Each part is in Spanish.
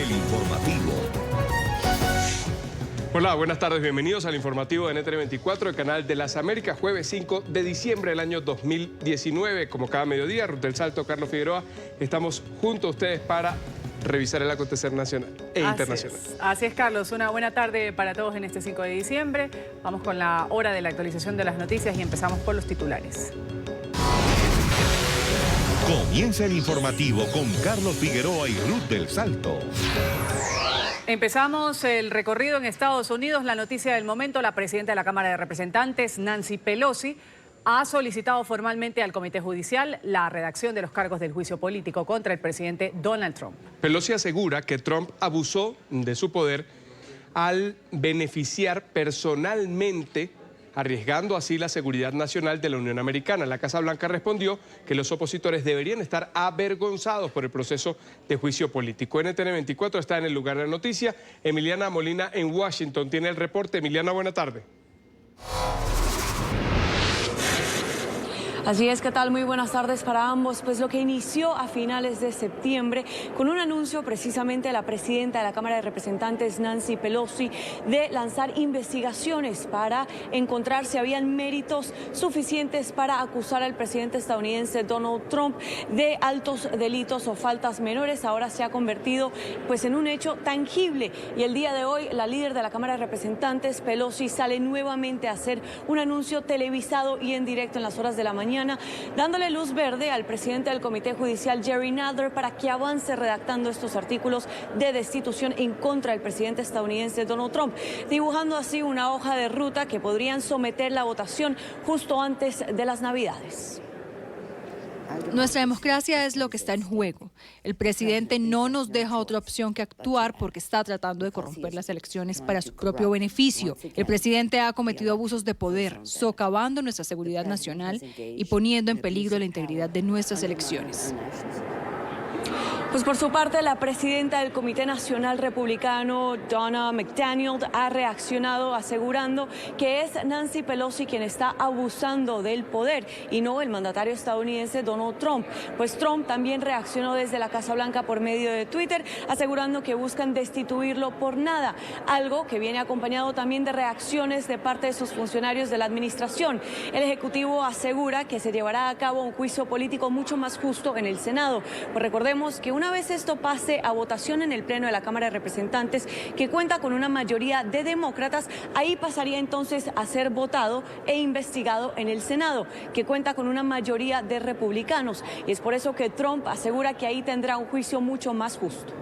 el informativo. Hola, buenas tardes, bienvenidos al informativo de NTN24, el canal de las Américas, jueves 5 de diciembre del año 2019. Como cada mediodía, Ruth del Salto, Carlos Figueroa, estamos junto a ustedes para revisar el acontecer nacional e internacional. Así es, Carlos. Una buena tarde para todos en este 5 de diciembre. Vamos con la hora de la actualización de las noticias y empezamos por los titulares. Comienza el informativo con Carlos Figueroa y Ruth del Salto. Empezamos el recorrido en Estados Unidos. La noticia del momento: la presidenta de la Cámara de Representantes, Nancy Pelosi, ha solicitado formalmente al Comité Judicial la redacción de los cargos del juicio político contra el presidente Donald Trump. Pelosi asegura que Trump abusó de su poder al beneficiar personalmente, arriesgando así la seguridad nacional de la Unión Americana. La Casa Blanca respondió que los opositores deberían estar avergonzados por el proceso de juicio político. NTN24 está en el lugar de la noticia. Emiliana Molina en Washington tiene el reporte. Emiliana, buena tarde. Así es, ¿qué tal? Muy buenas tardes para ambos. Pues lo que inició a finales de septiembre con un anuncio precisamente de la presidenta de la Cámara de Representantes, Nancy Pelosi, de lanzar investigaciones para encontrar si habían méritos suficientes para acusar al presidente estadounidense Donald Trump de altos delitos o faltas menores. Ahora se ha convertido pues en un hecho tangible, y el día de hoy la líder de la Cámara de Representantes, Pelosi, sale nuevamente a hacer un anuncio televisado y en directo en las horas de la mañana, dándole luz verde al presidente del Comité Judicial, Jerry Nadler, para que avance redactando estos artículos de destitución en contra del presidente estadounidense Donald Trump, dibujando así una hoja de ruta que podrían someter la votación justo antes de las Navidades. Nuestra democracia es lo que está en juego. El presidente no nos deja otra opción que actuar porque está tratando de corromper las elecciones para su propio beneficio. El presidente ha cometido abusos de poder, socavando nuestra seguridad nacional y poniendo en peligro la integridad de nuestras elecciones. Pues por su parte, la presidenta del Comité Nacional Republicano, Donna McDaniel, ha reaccionado asegurando que es Nancy Pelosi quien está abusando del poder y no el mandatario estadounidense Donald Trump. Pues Trump también reaccionó desde la Casa Blanca por medio de Twitter, asegurando que buscan destituirlo por nada, algo que viene acompañado también de reacciones de parte de sus funcionarios de la administración. El Ejecutivo asegura que se llevará a cabo un juicio político mucho más justo en el Senado. Pues recordemos que una vez esto pase a votación en el Pleno de la Cámara de Representantes, que cuenta con una mayoría de demócratas, ahí pasaría entonces a ser votado e investigado en el Senado, que cuenta con una mayoría de republicanos. Y es por eso que Trump asegura que ahí tendrá un juicio mucho más justo.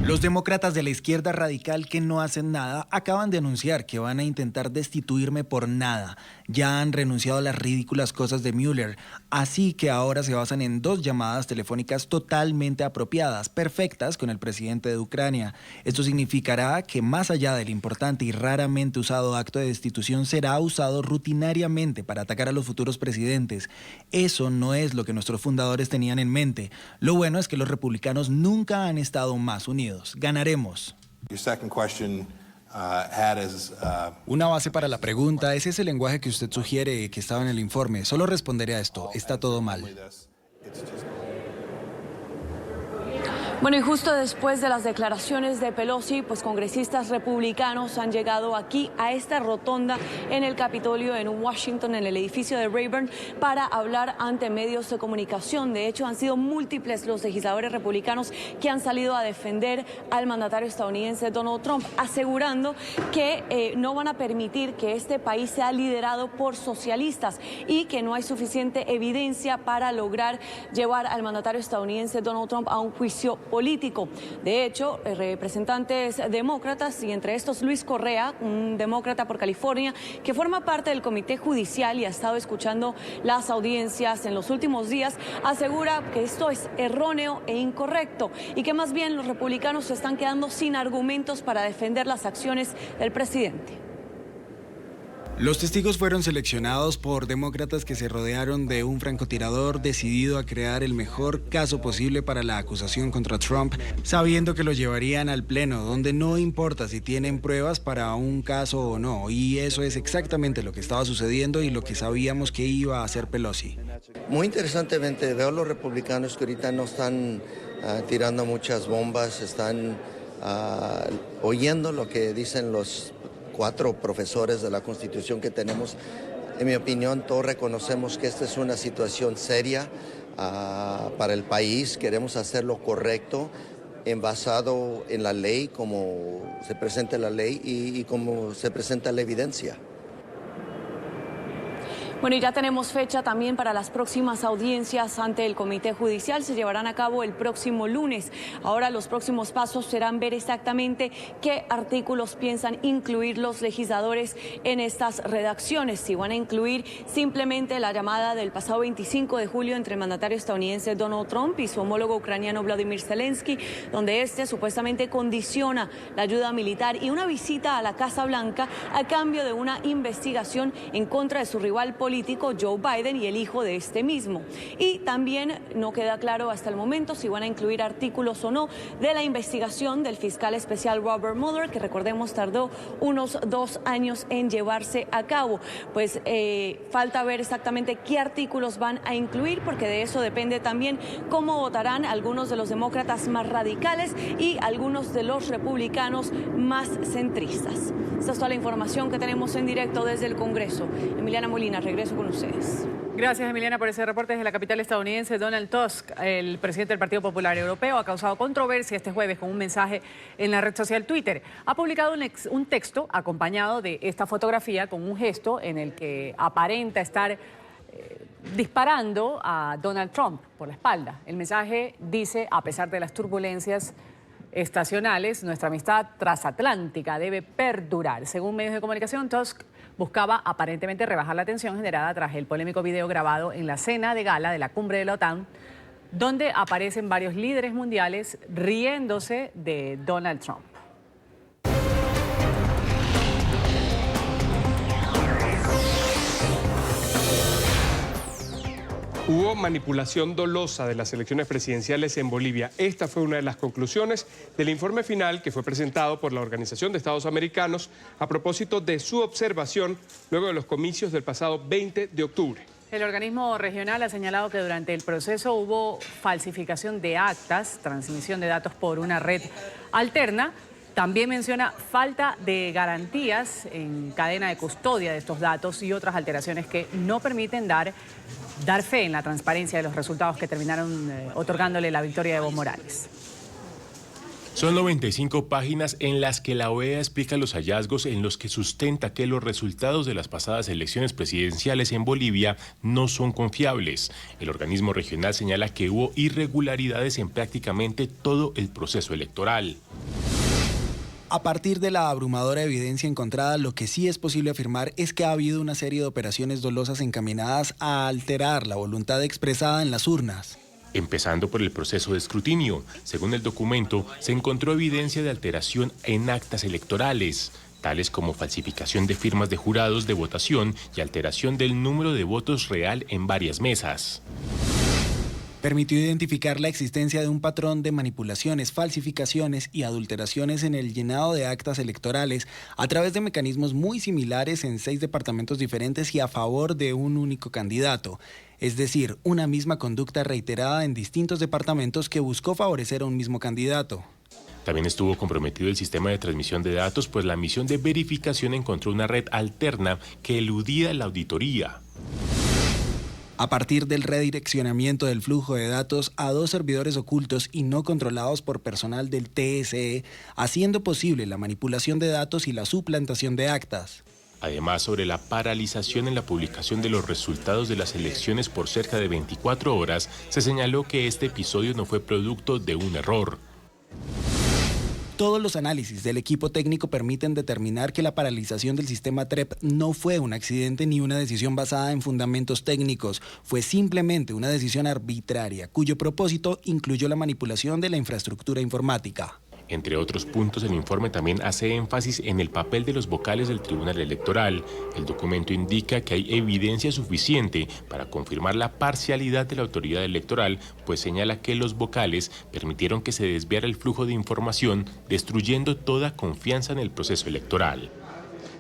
Los demócratas de la izquierda radical que no hacen nada acaban de anunciar que van a intentar destituirme por nada. Ya han renunciado a las ridículas cosas de Mueller, así que ahora se basan en 2 llamadas telefónicas totalmente apropiadas, perfectas con el presidente de Ucrania. Esto significará que más allá del importante y raramente usado acto de destitución, será usado rutinariamente para atacar a los futuros presidentes. Eso no es lo que nuestros fundadores tenían en mente. Lo bueno es que los republicanos nunca han estado más unidos. Ganaremos. Una base para la pregunta: ¿es ese lenguaje que usted sugiere que estaba en el informe? Solo responderé a esto: está todo mal. Bueno, y justo después de las declaraciones de Pelosi, pues congresistas republicanos han llegado aquí a esta rotonda en el Capitolio en Washington, en el edificio de Rayburn, para hablar ante medios de comunicación. De hecho, han sido múltiples los legisladores republicanos que han salido a defender al mandatario estadounidense Donald Trump, asegurando que no van a permitir que este país sea liderado por socialistas y que no hay suficiente evidencia para lograr llevar al mandatario estadounidense Donald Trump a un juicio político. De hecho, representantes demócratas, y entre estos Luis Correa, un demócrata por California, que forma parte del Comité Judicial y ha estado escuchando las audiencias en los últimos días, asegura que esto es erróneo e incorrecto y que más bien los republicanos se están quedando sin argumentos para defender las acciones del presidente. Los testigos fueron seleccionados por demócratas que se rodearon de un francotirador decidido a crear el mejor caso posible para la acusación contra Trump, sabiendo que lo llevarían al pleno, donde no importa si tienen pruebas para un caso o no. Y eso es exactamente lo que estaba sucediendo y lo que sabíamos que iba a hacer Pelosi. Muy interesantemente, veo a los republicanos que ahorita no están tirando muchas bombas, están oyendo lo que dicen los 4 profesores de la Constitución que tenemos. En mi opinión, todos reconocemos que esta es una situación seria para el país. Queremos hacer lo correcto, basado en la ley, como se presenta la ley y como se presenta la evidencia. Bueno, y ya tenemos fecha también para las próximas audiencias ante el Comité Judicial. Se llevarán a cabo el próximo lunes. Ahora los próximos pasos serán ver exactamente qué artículos piensan incluir los legisladores en estas redacciones. Si van a incluir simplemente la llamada del pasado 25 de julio entre el mandatario estadounidense Donald Trump y su homólogo ucraniano Vladimir Zelensky, donde este supuestamente condiciona la ayuda militar y una visita a la Casa Blanca a cambio de una investigación en contra de su rival político Joe Biden y el hijo de este mismo. Y también no queda claro hasta el momento si van a incluir artículos o no de la investigación del fiscal especial Robert Mueller, que recordemos tardó unos 2 años en llevarse a cabo. Pues falta ver exactamente qué artículos van a incluir, porque de eso depende también cómo votarán algunos de los demócratas más radicales y algunos de los republicanos más centristas. Esta es toda la información que tenemos en directo desde el Congreso. Emiliana Molina, regreso con ustedes. Gracias, Emiliana, por ese reporte desde la capital estadounidense. Donald Tusk, el presidente del Partido Popular Europeo, ha causado controversia este jueves con un mensaje en la red social Twitter. Ha publicado un texto acompañado de esta fotografía con un gesto en el que aparenta estar disparando a Donald Trump por la espalda. El mensaje dice: a pesar de las turbulencias estacionales, nuestra amistad transatlántica debe perdurar. Según medios de comunicación, Tusk buscaba aparentemente rebajar la tensión generada tras el polémico video grabado en la cena de gala de la cumbre de la OTAN, donde aparecen varios líderes mundiales riéndose de Donald Trump. Hubo manipulación dolosa de las elecciones presidenciales en Bolivia. Esta fue una de las conclusiones del informe final que fue presentado por la Organización de Estados Americanos a propósito de su observación luego de los comicios del pasado 20 de octubre. El organismo regional ha señalado que durante el proceso hubo falsificación de actas, transmisión de datos por una red alterna. También menciona falta de garantías en cadena de custodia de estos datos y otras alteraciones que no permiten dar fe en la transparencia de los resultados que terminaron otorgándole la victoria de Evo Morales. Son 95 páginas en las que la OEA explica los hallazgos en los que sustenta que los resultados de las pasadas elecciones presidenciales en Bolivia no son confiables. El organismo regional señala que hubo irregularidades en prácticamente todo el proceso electoral. A partir de la abrumadora evidencia encontrada, lo que sí es posible afirmar es que ha habido una serie de operaciones dolosas encaminadas a alterar la voluntad expresada en las urnas. Empezando por el proceso de escrutinio. Según el documento, se encontró evidencia de alteración en actas electorales, tales como falsificación de firmas de jurados de votación y alteración del número de votos real en varias mesas. Permitió identificar la existencia de un patrón de manipulaciones, falsificaciones y adulteraciones en el llenado de actas electorales a través de mecanismos muy similares en 6 departamentos diferentes y a favor de un único candidato. Es decir, una misma conducta reiterada en distintos departamentos que buscó favorecer a un mismo candidato. También estuvo comprometido el sistema de transmisión de datos, pues la misión de verificación encontró una red alterna que eludía la auditoría. A partir del redireccionamiento del flujo de datos a 2 servidores ocultos y no controlados por personal del TSE, haciendo posible la manipulación de datos y la suplantación de actas. Además, sobre la paralización en la publicación de los resultados de las elecciones por cerca de 24 horas, se señaló que este episodio no fue producto de un error. Todos los análisis del equipo técnico permiten determinar que la paralización del sistema TREP no fue un accidente ni una decisión basada en fundamentos técnicos, fue simplemente una decisión arbitraria, cuyo propósito incluyó la manipulación de la infraestructura informática. Entre otros puntos, el informe también hace énfasis en el papel de los vocales del Tribunal Electoral. El documento indica que hay evidencia suficiente para confirmar la parcialidad de la autoridad electoral, pues señala que los vocales permitieron que se desviara el flujo de información, destruyendo toda confianza en el proceso electoral.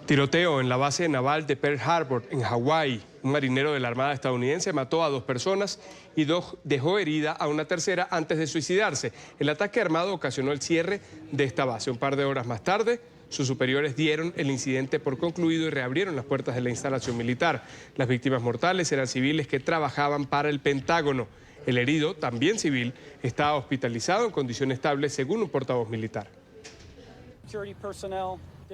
Tiroteo en la base naval de Pearl Harbor, en Hawái. Un marinero de la Armada estadounidense mató a 2 personas y dejó herida a una tercera antes de suicidarse. El ataque armado ocasionó el cierre de esta base. Un par de horas más tarde, sus superiores dieron el incidente por concluido y reabrieron las puertas de la instalación militar. Las víctimas mortales eran civiles que trabajaban para el Pentágono. El herido, también civil, está hospitalizado en condición estable, según un portavoz militar.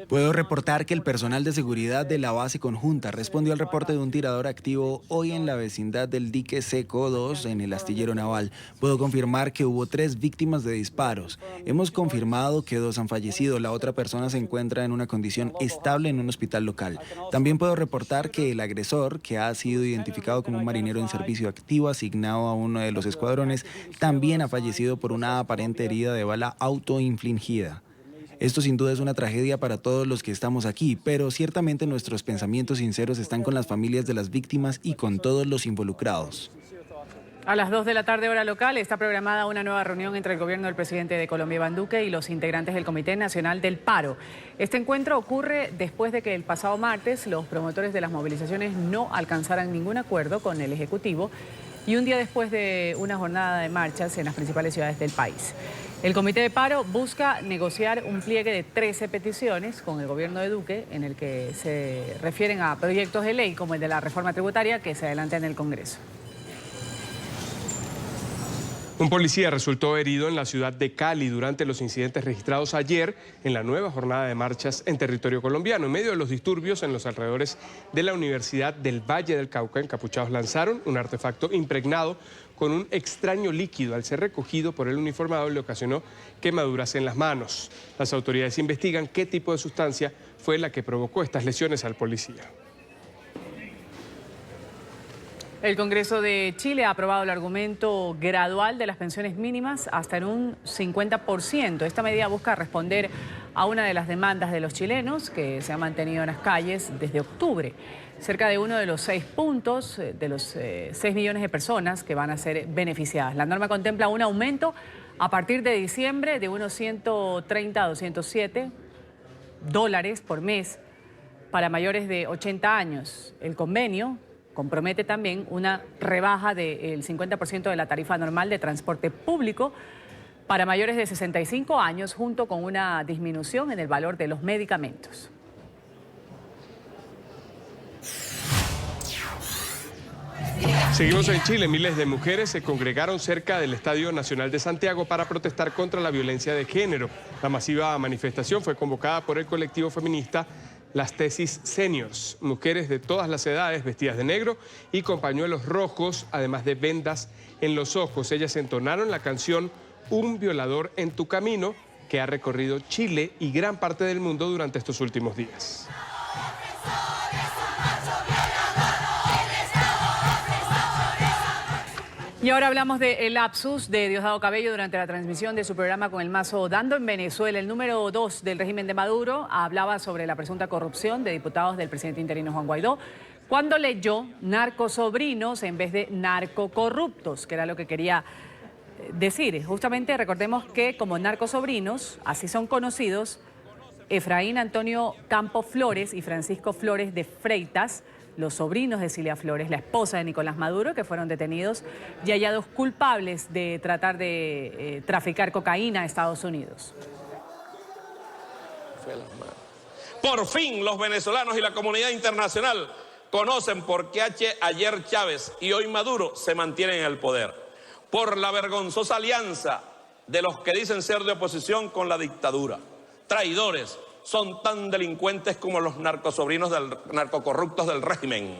Puedo reportar que el personal de seguridad de la base conjunta respondió al reporte de un tirador activo hoy en la vecindad del dique Seco 2 en el astillero naval. Puedo confirmar que hubo 3 víctimas de disparos. Hemos confirmado que 2 han fallecido. La otra persona se encuentra en una condición estable en un hospital local. También puedo reportar que el agresor, que ha sido identificado como un marinero en servicio activo asignado a uno de los escuadrones, también ha fallecido por una aparente herida de bala autoinfligida. Esto sin duda es una tragedia para todos los que estamos aquí, pero ciertamente nuestros pensamientos sinceros están con las familias de las víctimas y con todos los involucrados. A las 2 de la tarde, hora local, está programada una nueva reunión entre el gobierno del presidente de Colombia, Iván Duque, y los integrantes del Comité Nacional del Paro. Este encuentro ocurre después de que el pasado martes los promotores de las movilizaciones no alcanzaran ningún acuerdo con el Ejecutivo y un día después de una jornada de marchas en las principales ciudades del país. El Comité de Paro busca negociar un pliegue de 13 peticiones con el gobierno de Duque, en el que se refieren a proyectos de ley como el de la reforma tributaria que se adelanta en el Congreso. Un policía resultó herido en la ciudad de Cali durante los incidentes registrados ayer en la nueva jornada de marchas en territorio colombiano. En medio de los disturbios en los alrededores de la Universidad del Valle del Cauca, encapuchados lanzaron un artefacto impregnado con un extraño líquido. Al ser recogido por el uniformado, le ocasionó quemaduras en las manos. Las autoridades investigan qué tipo de sustancia fue la que provocó estas lesiones al policía. El Congreso de Chile ha aprobado el aumento gradual de las pensiones mínimas hasta en un 50%. Esta medida busca responder a una de las demandas de los chilenos que se ha mantenido en las calles desde octubre. Cerca de uno de los 6 puntos de los 6 millones de personas que van a ser beneficiadas. La norma contempla un aumento a partir de diciembre de unos 130 a 207 dólares por mes para mayores de 80 años. El convenio compromete también una rebaja del 50% de la tarifa normal de transporte público para mayores de 65 años, junto con una disminución en el valor de los medicamentos. Seguimos en Chile. Miles de mujeres se congregaron cerca del Estadio Nacional de Santiago para protestar contra la violencia de género. La masiva manifestación fue convocada por el colectivo feminista Las Tesis Seniors, mujeres de todas las edades vestidas de negro y con pañuelos rojos, además de vendas en los ojos. Ellas entonaron la canción Un violador en tu camino, que ha recorrido Chile y gran parte del mundo durante estos últimos días. Y ahora hablamos del lapsus de Diosdado Cabello durante la transmisión de su programa Con el Mazo Dando en Venezuela. El número 2 del régimen de Maduro hablaba sobre la presunta corrupción de diputados del presidente interino Juan Guaidó, cuando leyó narcosobrinos en vez de narcocorruptos, que era lo que quería decir. Justamente recordemos que como narcosobrinos, así son conocidos, Efraín Antonio Campos Flores y Francisco Flores de Freitas, los sobrinos de Cilia Flores, la esposa de Nicolás Maduro, que fueron detenidos y hallados culpables de tratar de traficar cocaína a Estados Unidos. Por fin los venezolanos y la comunidad internacional conocen por qué ayer Chávez y hoy Maduro se mantienen en el poder. Por la vergonzosa alianza de los que dicen ser de oposición con la dictadura. Traidores. Son tan delincuentes como los narcocorruptos del régimen.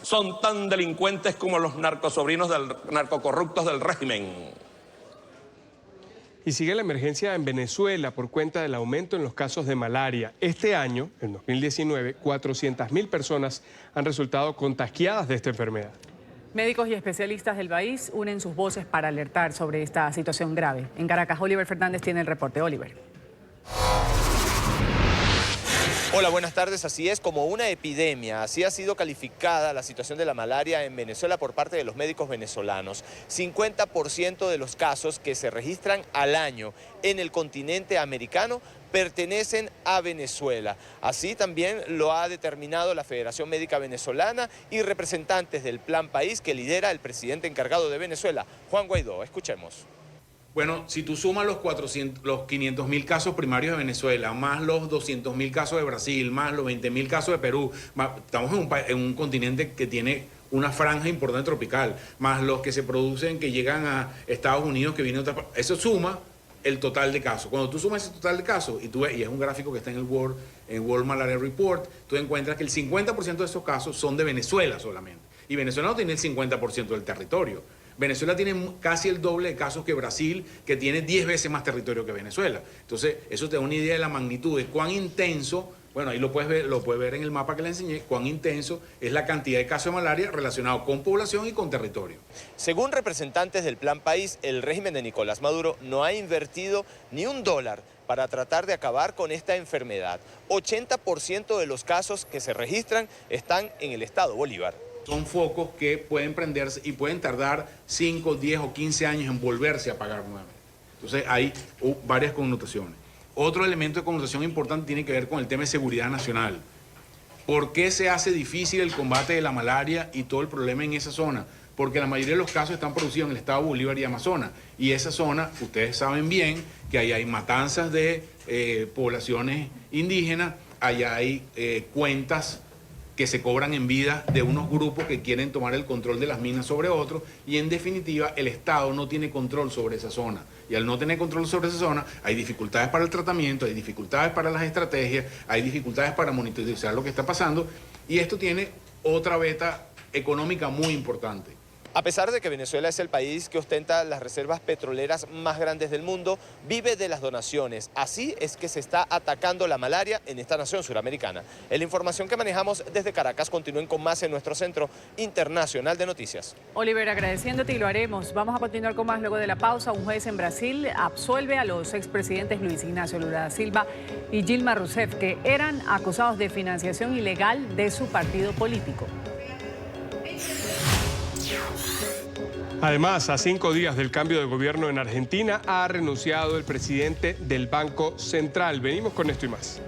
Son tan delincuentes como los narcocorruptos del régimen. Y sigue la emergencia en Venezuela por cuenta del aumento en los casos de malaria. Este año, en 2019, 400.000 personas han resultado contagiadas de esta enfermedad. Médicos y especialistas del país unen sus voces para alertar sobre esta situación grave. En Caracas, Oliver Fernández tiene el reporte. Oliver. Hola, buenas tardes. Así es, como una epidemia, así ha sido calificada la situación de la malaria en Venezuela por parte de los médicos venezolanos. 50% de los casos que se registran al año en el continente americano pertenecen a Venezuela. Así también lo ha determinado la Federación Médica Venezolana y representantes del Plan País que lidera el presidente encargado de Venezuela, Juan Guaidó. Escuchemos. Bueno, si tú sumas los 500.000 casos primarios de Venezuela, más los 200.000 casos de Brasil, más los 20.000 casos de Perú, estamos en un continente que tiene una franja importante tropical, más los que se producen que llegan a Estados Unidos, que vienen de otras partes. Eso suma el total de casos. Cuando tú sumas ese total de casos, y tú ves, y es un gráfico que está en el World Malaria Report, tú encuentras que el 50% de esos casos son de Venezuela solamente. Y Venezuela no tiene el 50% del territorio. Venezuela tiene casi el doble de casos que Brasil, que tiene 10 veces más territorio que Venezuela. Entonces, eso te da una idea de la magnitud, de cuán intenso, bueno, ahí lo puedes ver en el mapa que le enseñé, cuán intenso es la cantidad de casos de malaria relacionados con población y con territorio. Según representantes del Plan País, el régimen de Nicolás Maduro no ha invertido ni $1 para tratar de acabar con esta enfermedad. 80% de los casos que se registran están en el estado Bolívar. Son focos que pueden prenderse y pueden tardar 5, 10 o 15 años en volverse a apagar nuevamente. Entonces hay varias connotaciones. Otro elemento de connotación importante tiene que ver con el tema de seguridad nacional. ¿Por qué se hace difícil el combate de la malaria y todo el problema en esa zona? Porque la mayoría de los casos están producidos en el estado Bolívar y Amazonas. Y esa zona, ustedes saben bien que ahí hay matanzas de poblaciones indígenas, allá hay cuentas que se cobran en vida de unos grupos que quieren tomar el control de las minas sobre otros, y en definitiva el Estado no tiene control sobre esa zona. Y al no tener control sobre esa zona, hay dificultades para el tratamiento, hay dificultades para las estrategias, hay dificultades para monitorizar lo que está pasando, y esto tiene otra beta económica muy importante. A pesar de que Venezuela es el país que ostenta las reservas petroleras más grandes del mundo, vive de las donaciones. Así es que se está atacando la malaria en esta nación suramericana. En la información que manejamos desde Caracas, continúen con más en nuestro Centro Internacional de Noticias. Oliver, agradeciéndote y lo haremos. Vamos a continuar con más luego de la pausa. Un juez en Brasil absuelve a los expresidentes Luis Ignacio Lula da Silva y Dilma Rousseff, que eran acusados de financiación ilegal de su partido político. Además, a 5 días del cambio de gobierno en Argentina, ha renunciado el presidente del Banco Central. Venimos con esto y más.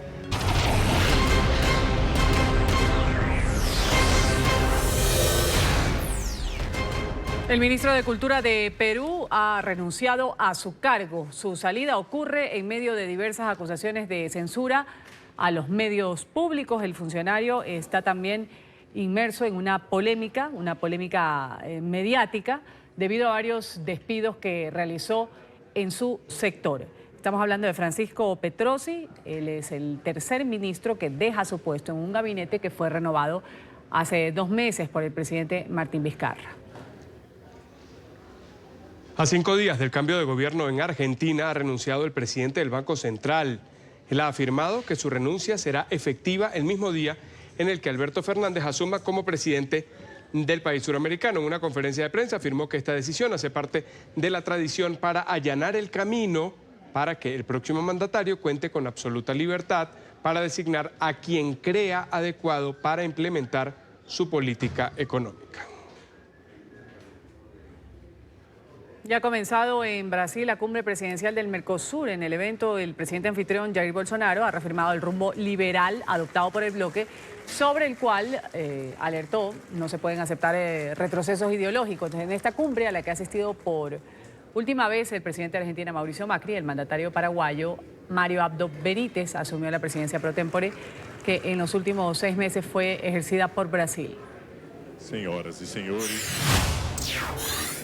El ministro de Cultura de Perú ha renunciado a su cargo. Su salida ocurre en medio de diversas acusaciones de censura a los medios públicos. El funcionario está también inmerso en una polémica mediática, debido a varios despidos que realizó en su sector. Estamos hablando de Francisco Petrosi. Él es el tercer ministro que deja su puesto en un gabinete que fue renovado hace 2 meses por el presidente Martín Vizcarra. A 5 días del cambio de gobierno en Argentina, ha renunciado el presidente del Banco Central. Él ha afirmado que su renuncia será efectiva el mismo día en el que Alberto Fernández asuma como presidente del país suramericano. En una conferencia de prensa afirmó que esta decisión hace parte de la tradición para allanar el camino para que el próximo mandatario cuente con absoluta libertad para designar a quien crea adecuado para implementar su política económica. Ya ha comenzado en Brasil la cumbre presidencial del Mercosur. En el evento, el presidente anfitrión Jair Bolsonaro ha reafirmado el rumbo liberal adoptado por el bloque, sobre el cual alertó no se pueden aceptar retrocesos ideológicos. En esta cumbre, a la que ha asistido por última vez el presidente de Argentina, Mauricio Macri, el mandatario paraguayo Mario Abdo Benítez asumió la presidencia pro tempore, que en los últimos 6 meses fue ejercida por Brasil. Señoras y señores.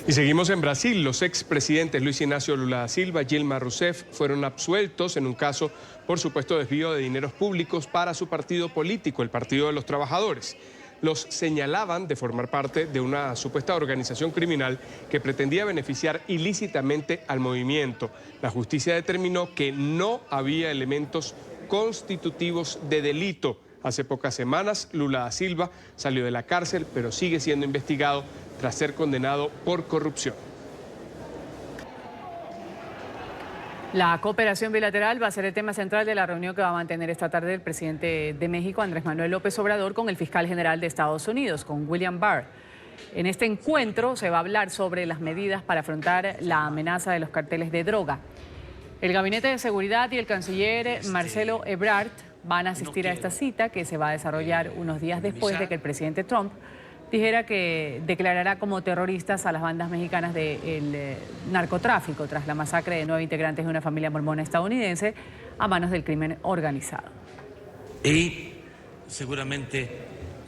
Y seguimos en Brasil. Los expresidentes Luis Ignacio Lula da Silva y Dilma Rousseff fueron absueltos en un caso por supuesto desvío de dineros públicos para su partido político, el Partido de los Trabajadores. Los señalaban de formar parte de una supuesta organización criminal que pretendía beneficiar ilícitamente al movimiento. La justicia determinó que no había elementos constitutivos de delito. Hace pocas semanas, Lula da Silva salió de la cárcel, pero sigue siendo investigado tras ser condenado por corrupción. La cooperación bilateral va a ser el tema central de la reunión que va a mantener esta tarde el presidente de México, Andrés Manuel López Obrador, con el fiscal general de Estados Unidos, con William Barr. En este encuentro se va a hablar sobre las medidas para afrontar la amenaza de los carteles de droga. El Gabinete de Seguridad y el canciller Marcelo Ebrard van a asistir a esta cita que se va a desarrollar unos días después de que el presidente Trump dijera que declarará como terroristas a las bandas mexicanas del narcotráfico tras la masacre de 9 integrantes de una familia mormona estadounidense a manos del crimen organizado. Y seguramente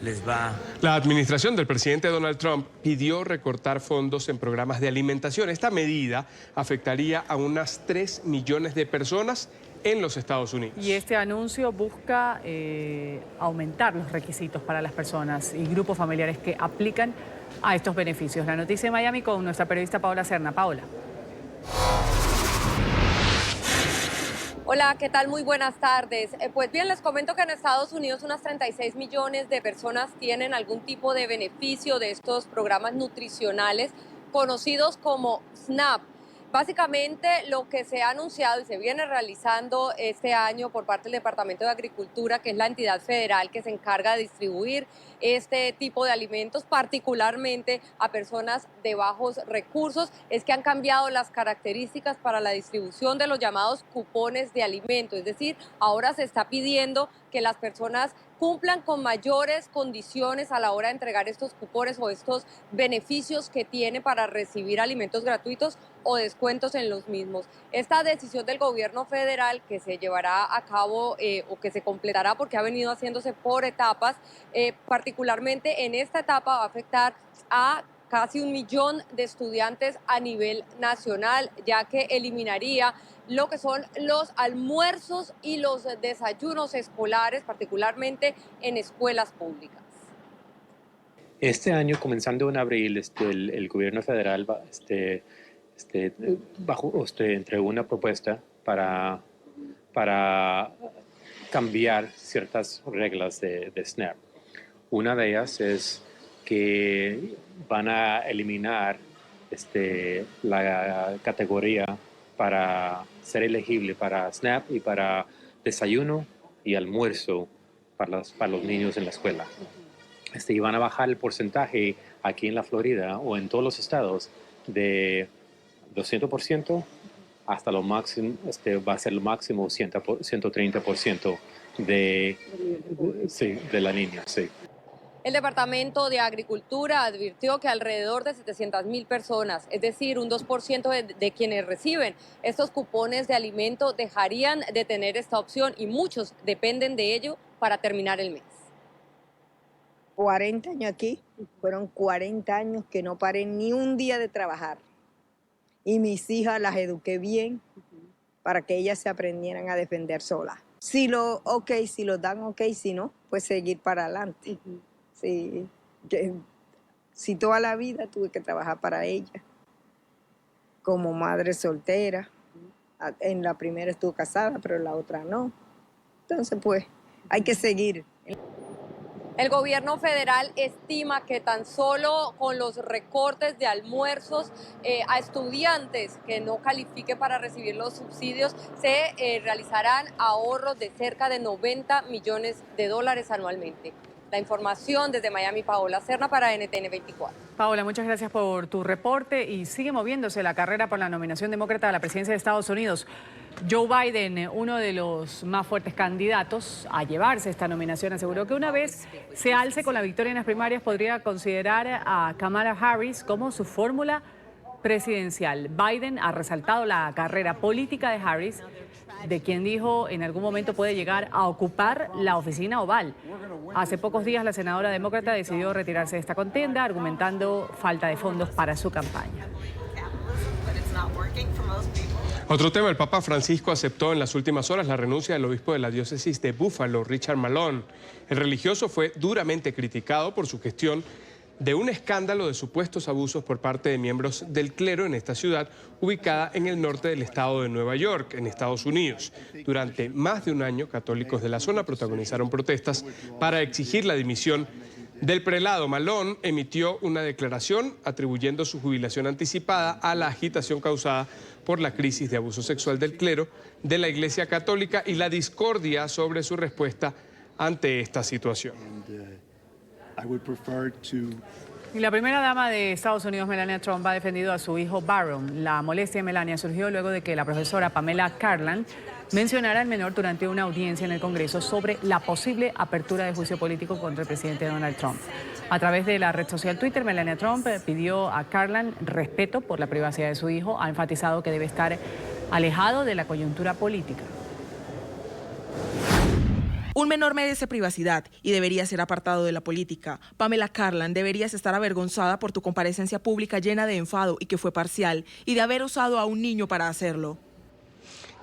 les va... La administración del presidente Donald Trump pidió recortar fondos en programas de alimentación. Esta medida afectaría a unas 3 millones de personas en los Estados Unidos. Y este anuncio busca aumentar los requisitos para las personas y grupos familiares que aplican a estos beneficios. La noticia de Miami con nuestra periodista Paola Serna. Paola. Hola, ¿qué tal? Muy buenas tardes. Pues bien, les comento que en Estados Unidos unas 36 millones de personas tienen algún tipo de beneficio de estos programas nutricionales conocidos como SNAP. Básicamente lo que se ha anunciado y se viene realizando este año por parte del Departamento de Agricultura, que es la entidad federal que se encarga de distribuir este tipo de alimentos, particularmente a personas de bajos recursos, es que han cambiado las características para la distribución de los llamados cupones de alimento. Es decir, ahora se está pidiendo que las personas cumplan con mayores condiciones a la hora de entregar estos cupones o estos beneficios que tiene para recibir alimentos gratuitos o descuentos en los mismos. Esta decisión del gobierno federal que se llevará a cabo o que se completará porque ha venido haciéndose por etapas, particularmente en esta etapa va a afectar a casi 1 millón de estudiantes a nivel nacional, ya que eliminaría lo que son los almuerzos y los desayunos escolares, particularmente en escuelas públicas. Este año, comenzando en abril, el gobierno federal entregó una propuesta para cambiar ciertas reglas de SNAP. Una de ellas es que van a eliminar la categoría para ser elegible para SNAP y para desayuno y almuerzo para los niños en la escuela. Y van a bajar el porcentaje aquí en la Florida o en todos los estados de 200% hasta lo máximo, va a ser lo máximo 130% de la niña, sí. El Departamento de Agricultura advirtió que alrededor de 700,000 personas, es decir, un 2% de quienes reciben estos cupones de alimento, dejarían de tener esta opción y muchos dependen de ello para terminar el mes. 40 años aquí, fueron 40 años que no paré ni un día de trabajar. Y mis hijas las eduqué bien para que ellas se aprendieran a defender solas. Si lo dan, ok, si no, pues seguir para adelante. Sí, si toda la vida tuve que trabajar para ella, como madre soltera. En la primera estuve casada, pero en la otra no. Entonces, pues, hay que seguir. El gobierno federal estima que tan solo con los recortes de almuerzos a estudiantes que no califiquen para recibir los subsidios se realizarán ahorros de cerca de $90 millones anualmente. La información desde Miami, Paola Serna para NTN 24. Paola, muchas gracias por tu reporte y sigue moviéndose la carrera por la nominación demócrata a la presidencia de Estados Unidos. Joe Biden, uno de los más fuertes candidatos a llevarse esta nominación, aseguró que una vez se alce con la victoria en las primarias podría considerar a Kamala Harris como su fórmula presidencial. Biden ha resaltado la carrera política de Harris, de quien dijo en algún momento puede llegar a ocupar la oficina oval. Hace pocos días la senadora demócrata decidió retirarse de esta contienda, argumentando falta de fondos para su campaña. Otro tema, el Papa Francisco aceptó en las últimas horas la renuncia del obispo de la diócesis de Buffalo, Richard Malone. El religioso fue duramente criticado por su gestión de un escándalo de supuestos abusos por parte de miembros del clero en esta ciudad, ubicada en el norte del estado de Nueva York, en Estados Unidos. Durante más de un año, católicos de la zona protagonizaron protestas para exigir la dimisión Del prelado, Malone emitió una declaración atribuyendo su jubilación anticipada a la agitación causada por la crisis de abuso sexual del clero de la Iglesia Católica y la discordia sobre su respuesta ante esta situación. Y la primera dama de Estados Unidos, Melania Trump, ha defendido a su hijo Barron. La molestia de Melania surgió luego de que la profesora Pamela Karlan mencionara al menor durante una audiencia en el Congreso sobre la posible apertura de juicio político contra el presidente Donald Trump. A través de la red social Twitter, Melania Trump pidió a Karlan respeto por la privacidad de su hijo. Ha enfatizado que debe estar alejado de la coyuntura política. Un menor merece privacidad y debería ser apartado de la política. Pamela Karlan, deberías estar avergonzada por tu comparecencia pública llena de enfado y que fue parcial, y de haber usado a un niño para hacerlo.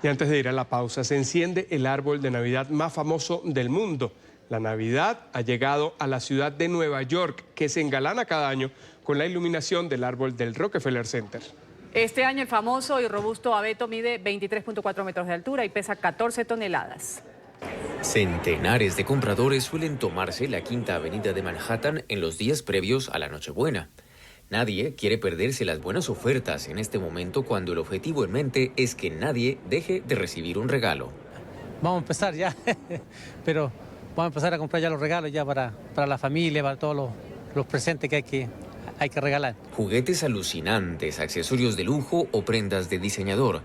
Y antes de ir a la pausa, se enciende el árbol de Navidad más famoso del mundo. La Navidad ha llegado a la ciudad de Nueva York, que se engalana cada año con la iluminación del árbol del Rockefeller Center. Este año el famoso y robusto abeto mide 23.4 metros de altura y pesa 14 toneladas. Centenares de compradores suelen tomarse la Quinta Avenida de Manhattan en los días previos a la Nochebuena. Nadie quiere perderse las buenas ofertas en este momento cuando el objetivo en mente es que nadie deje de recibir un regalo. Vamos a empezar ya, pero vamos a empezar a comprar ya los regalos ya para la familia, para todos los presentes que hay que regalar. Juguetes alucinantes, accesorios de lujo o prendas de diseñador.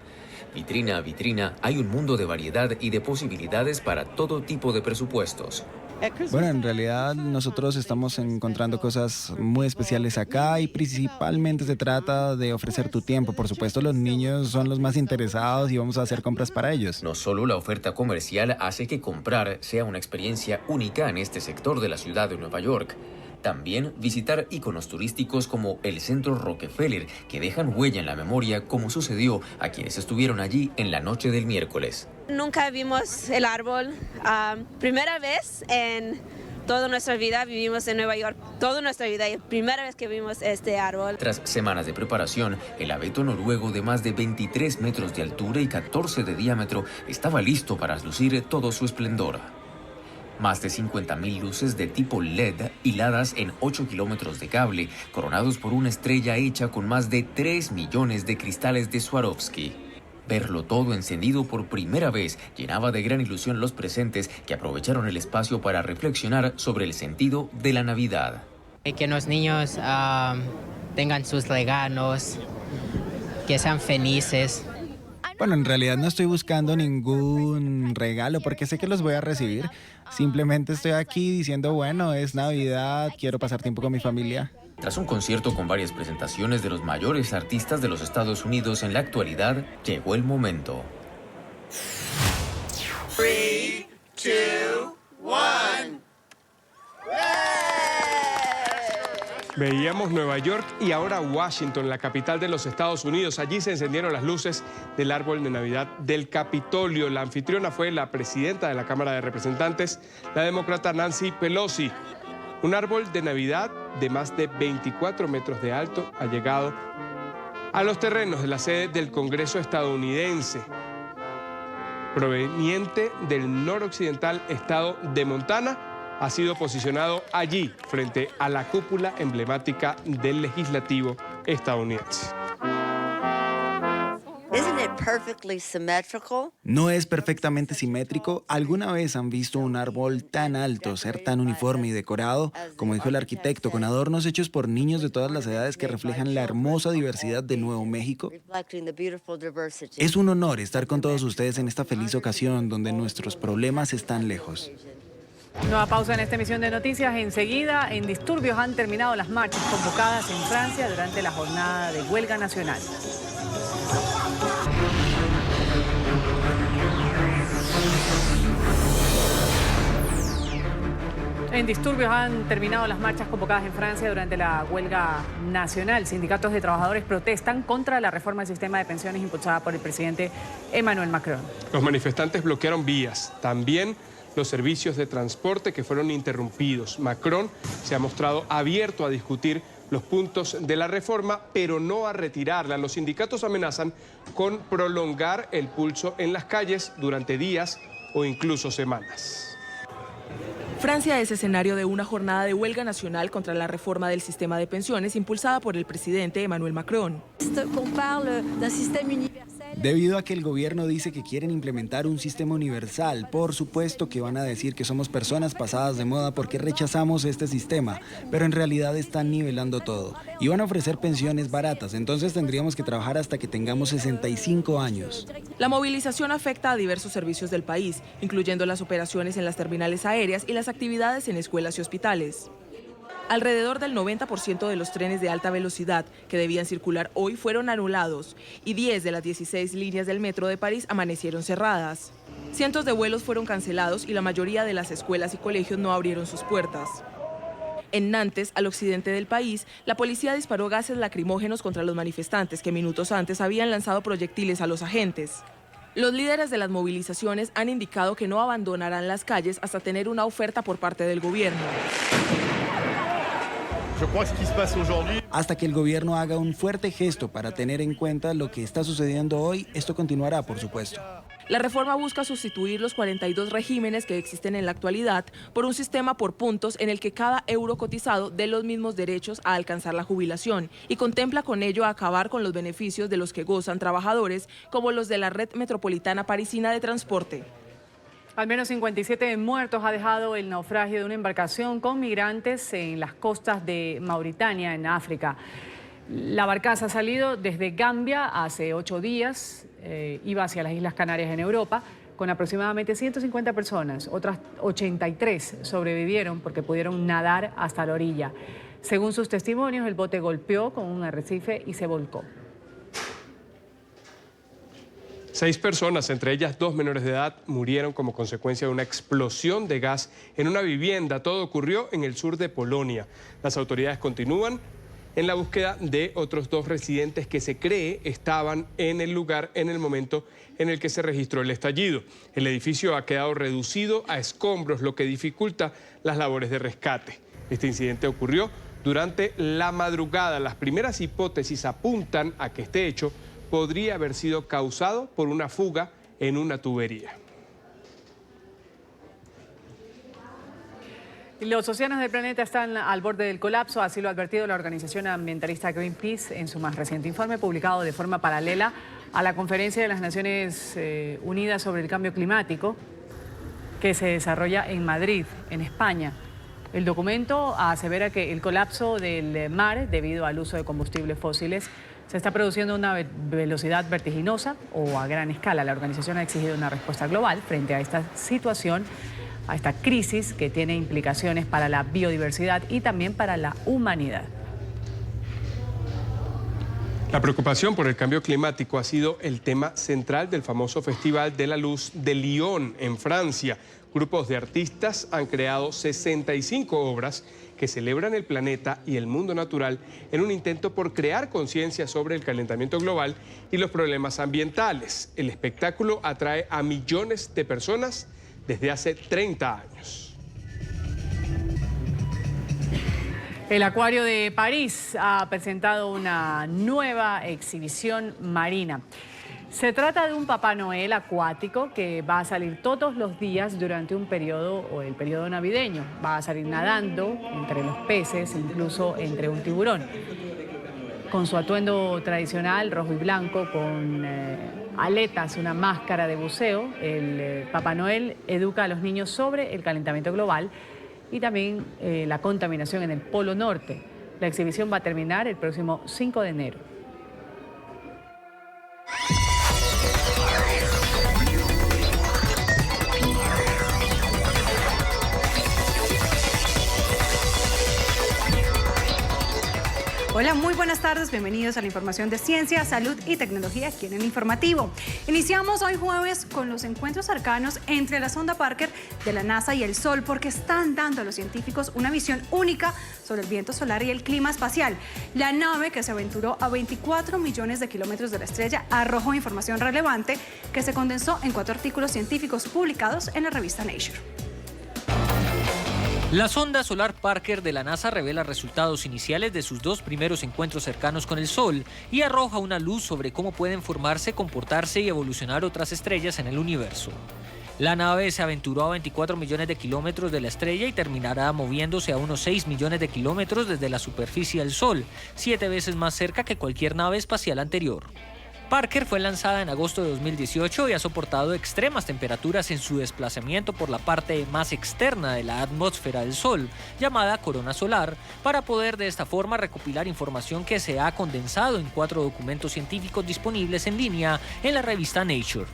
Vitrina a vitrina hay un mundo de variedad y de posibilidades para todo tipo de presupuestos. Bueno, en realidad nosotros estamos encontrando cosas muy especiales acá y principalmente se trata de ofrecer tu tiempo. Por supuesto, los niños son los más interesados y vamos a hacer compras para ellos. No solo la oferta comercial hace que comprar sea una experiencia única en este sector de la ciudad de Nueva York. También visitar íconos turísticos como el Centro Rockefeller, que dejan huella en la memoria como sucedió a quienes estuvieron allí en la noche del miércoles. Nunca vimos el árbol. Primera vez en toda nuestra vida vivimos en Nueva York. Toda nuestra vida y primera vez que vimos este árbol. Tras semanas de preparación, el abeto noruego de más de 23 metros de altura y 14 de diámetro estaba listo para lucir todo su esplendor. Más de 50.000 luces de tipo LED hiladas en 8 kilómetros de cable, coronados por una estrella hecha con más de 3 millones de cristales de Swarovski. Verlo todo encendido por primera vez llenaba de gran ilusión los presentes que aprovecharon el espacio para reflexionar sobre el sentido de la Navidad. Que los niños tengan sus regalos, que sean felices. Bueno, en realidad no estoy buscando ningún regalo porque sé que los voy a recibir. Simplemente estoy aquí diciendo, bueno, es Navidad, quiero pasar tiempo con mi familia. Tras un concierto con varias presentaciones de los mayores artistas de los Estados Unidos en la actualidad, llegó el momento. 3, 2, 1. Veíamos Nueva York y ahora Washington, la capital de los Estados Unidos. Allí se encendieron las luces del árbol de Navidad del Capitolio. La anfitriona fue la presidenta de la Cámara de Representantes, la demócrata Nancy Pelosi. Un árbol de Navidad de más de 24 metros de alto ha llegado a los terrenos de la sede del Congreso estadounidense, proveniente del noroccidental estado de Montana. Ha sido posicionado allí, frente a la cúpula emblemática del legislativo estadounidense. ¿No es perfectamente simétrico? ¿Alguna vez han visto un árbol tan alto, ser tan uniforme y decorado? Como dijo el arquitecto, con adornos hechos por niños de todas las edades que reflejan la hermosa diversidad de Nuevo México. Es un honor estar con todos ustedes en esta feliz ocasión donde nuestros problemas están lejos. Nueva pausa en esta emisión de noticias. Enseguida, en disturbios han terminado las marchas convocadas en Francia durante la jornada de huelga nacional. En disturbios han terminado las marchas convocadas en Francia durante la huelga nacional. Sindicatos de trabajadores protestan contra la reforma del sistema de pensiones impulsada por el presidente Emmanuel Macron. Los manifestantes bloquearon vías, también los servicios de transporte que fueron interrumpidos. Macron se ha mostrado abierto a discutir los puntos de la reforma, pero no a retirarla. Los sindicatos amenazan con prolongar el pulso en las calles durante días o incluso semanas. Francia es escenario de una jornada de huelga nacional contra la reforma del sistema de pensiones impulsada por el presidente Emmanuel Macron. Debido a que el gobierno dice que quieren implementar un sistema universal, por supuesto que van a decir que somos personas pasadas de moda porque rechazamos este sistema, pero en realidad están nivelando todo y van a ofrecer pensiones baratas, entonces tendríamos que trabajar hasta que tengamos 65 años. La movilización afecta a diversos servicios del país, incluyendo las operaciones en las terminales aéreas y las actividades en escuelas y hospitales. Alrededor del 90% de los trenes de alta velocidad que debían circular hoy fueron anulados y 10 de las 16 líneas del metro de París amanecieron cerradas. Cientos de vuelos fueron cancelados y la mayoría de las escuelas y colegios no abrieron sus puertas. En Nantes, al occidente del país, la policía disparó gases lacrimógenos contra los manifestantes que minutos antes habían lanzado proyectiles a los agentes. Los líderes de las movilizaciones han indicado que no abandonarán las calles hasta tener una oferta por parte del gobierno. Hasta que el gobierno haga un fuerte gesto para tener en cuenta lo que está sucediendo hoy, esto continuará, por supuesto. La reforma busca sustituir los 42 regímenes que existen en la actualidad por un sistema por puntos en el que cada euro cotizado dé los mismos derechos a alcanzar la jubilación y contempla con ello acabar con los beneficios de los que gozan trabajadores como los de la red metropolitana parisina de transporte. Al menos 57 muertos ha dejado el naufragio de una embarcación con migrantes en las costas de Mauritania, en África. La barcaza ha salido desde Gambia hace 8 días, iba hacia las Islas Canarias en Europa, con aproximadamente 150 personas. Otras 83 sobrevivieron porque pudieron nadar hasta la orilla. Según sus testimonios, el bote golpeó con un arrecife y se volcó. 6 personas, entre ellas 2 menores de edad, murieron como consecuencia de una explosión de gas en una vivienda. Todo ocurrió en el sur de Polonia. Las autoridades continúan en la búsqueda de otros 2 residentes que se cree estaban en el lugar en el momento en el que se registró el estallido. El edificio ha quedado reducido a escombros, lo que dificulta las labores de rescate. Este incidente ocurrió durante la madrugada. Las primeras hipótesis apuntan a que este hecho podría haber sido causado por una fuga en una tubería. Los océanos del planeta están al borde del colapso, así lo ha advertido la organización ambientalista Greenpeace en su más reciente informe publicado de forma paralela a la Conferencia de las Naciones Unidas sobre el Cambio Climático que se desarrolla en Madrid, en España. El documento asevera que el colapso del mar debido al uso de combustibles fósiles se está produciendo a una velocidad vertiginosa o a gran escala. La organización ha exigido una respuesta global frente a esta situación, a esta crisis que tiene implicaciones para la biodiversidad y también para la humanidad. La preocupación por el cambio climático ha sido el tema central del famoso Festival de la Luz de Lyon, en Francia. Grupos de artistas han creado 65 obras que celebran el planeta y el mundo natural en un intento por crear conciencia sobre el calentamiento global y los problemas ambientales. El espectáculo atrae a millones de personas desde hace 30 años. El Acuario de París ha presentado una nueva exhibición marina. Se trata de un Papá Noel acuático que va a salir todos los días durante un periodo o el periodo navideño. Va a salir nadando entre los peces, incluso entre un tiburón. Con su atuendo tradicional, rojo y blanco, con aletas, una máscara de buceo, el Papá Noel educa a los niños sobre el calentamiento global y también la contaminación en el Polo Norte. La exhibición va a terminar el próximo 5 de enero. Hola, muy buenas tardes, bienvenidos a la información de ciencia, salud y tecnología aquí en el informativo. Iniciamos hoy jueves con los encuentros cercanos entre la sonda Parker de la NASA y el Sol porque están dando a los científicos una visión única sobre el viento solar y el clima espacial. La nave, que se aventuró a 24 millones de kilómetros de la estrella, arrojó información relevante que se condensó en 4 artículos científicos publicados en la revista Nature. La sonda solar Parker de la NASA revela resultados iniciales de sus 2 primeros encuentros cercanos con el Sol y arroja una luz sobre cómo pueden formarse, comportarse y evolucionar otras estrellas en el universo. La nave se aventuró a 24 millones de kilómetros de la estrella y terminará moviéndose a unos 6 millones de kilómetros desde la superficie del Sol, 7 veces más cerca que cualquier nave espacial anterior. Parker fue lanzada en agosto de 2018 y ha soportado extremas temperaturas en su desplazamiento por la parte más externa de la atmósfera del Sol, llamada corona solar, para poder de esta forma recopilar información que se ha condensado en 4 documentos científicos disponibles en línea en la revista Nature.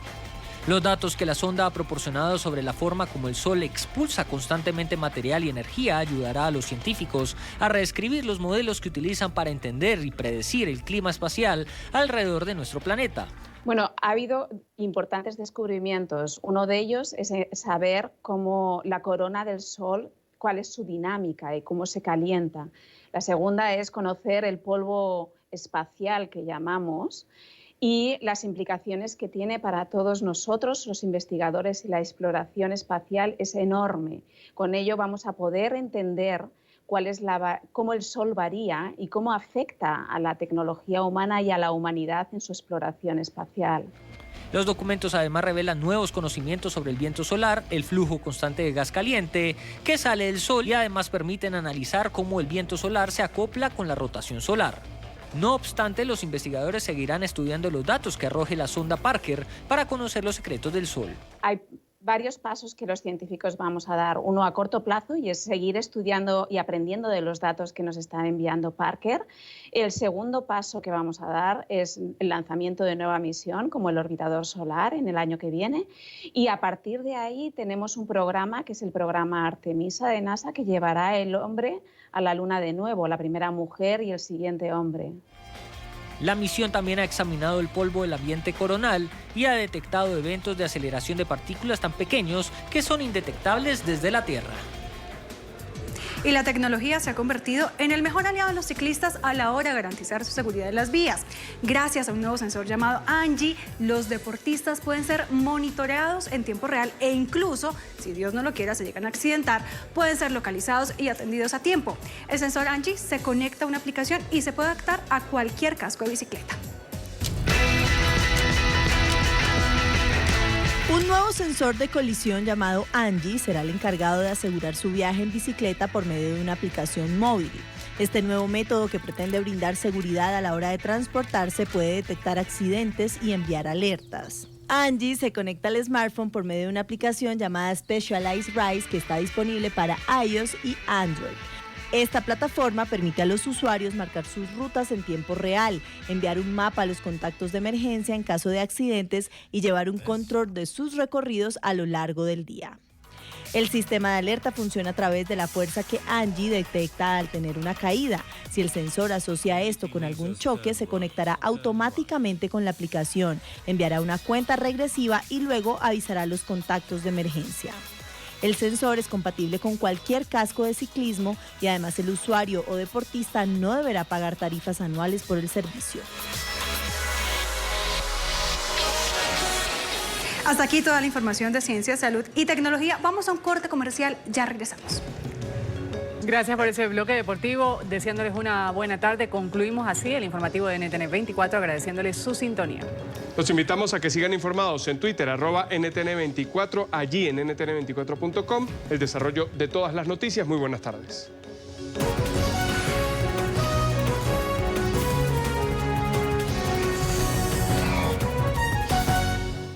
Los datos que la sonda ha proporcionado sobre la forma como el Sol expulsa constantemente material y energía ayudará a los científicos a reescribir los modelos que utilizan para entender y predecir el clima espacial alrededor de nuestro planeta. Bueno, ha habido importantes descubrimientos. Uno de ellos es saber cómo la corona del Sol, cuál es su dinámica y cómo se calienta. La segunda es conocer el polvo espacial que llamamos y las implicaciones que tiene para todos nosotros, los investigadores, y la exploración espacial es enorme. Con ello vamos a poder entender cómo el Sol varía y cómo afecta a la tecnología humana y a la humanidad en su exploración espacial. Los documentos además revelan nuevos conocimientos sobre el viento solar, el flujo constante de gas caliente que sale del Sol y además permiten analizar cómo el viento solar se acopla con la rotación solar. No obstante, los investigadores seguirán estudiando los datos que arroje la sonda Parker para conocer los secretos del Sol. Hay varios pasos que los científicos vamos a dar. Uno a corto plazo y es seguir estudiando y aprendiendo de los datos que nos está enviando Parker. El segundo paso que vamos a dar es el lanzamiento de nueva misión como el orbitador solar en el año que viene. Y a partir de ahí tenemos un programa que es el programa Artemisa de NASA que llevará el hombre a la Luna de nuevo, la primera mujer y el siguiente hombre. La misión también ha examinado el polvo del ambiente coronal y ha detectado eventos de aceleración de partículas tan pequeños que son indetectables desde la Tierra. Y la tecnología se ha convertido en el mejor aliado de los ciclistas a la hora de garantizar su seguridad en las vías. Gracias a un nuevo sensor llamado Angie, los deportistas pueden ser monitoreados en tiempo real e incluso, si Dios no lo quiera, se llegan a accidentar, pueden ser localizados y atendidos a tiempo. El sensor Angie se conecta a una aplicación y se puede adaptar a cualquier casco de bicicleta. Un nuevo sensor de colisión llamado Angie será el encargado de asegurar su viaje en bicicleta por medio de una aplicación móvil. Este nuevo método, que pretende brindar seguridad a la hora de transportarse, puede detectar accidentes y enviar alertas. Angie se conecta al smartphone por medio de una aplicación llamada Specialized Rise que está disponible para iOS y Android. Esta plataforma permite a los usuarios marcar sus rutas en tiempo real, enviar un mapa a los contactos de emergencia en caso de accidentes y llevar un control de sus recorridos a lo largo del día. El sistema de alerta funciona a través de la fuerza que Angie detecta al tener una caída. Si el sensor asocia esto con algún choque, se conectará automáticamente con la aplicación, enviará una cuenta regresiva y luego avisará a los contactos de emergencia. El sensor es compatible con cualquier casco de ciclismo y además el usuario o deportista no deberá pagar tarifas anuales por el servicio. Hasta aquí toda la información de ciencia, salud y tecnología. Vamos a un corte comercial, ya regresamos. Gracias por ese bloque deportivo, deseándoles una buena tarde. Concluimos así el informativo de NTN 24, agradeciéndoles su sintonía. Los invitamos a que sigan informados en Twitter, @NTN24, allí en ntn24.com, el desarrollo de todas las noticias. Muy buenas tardes.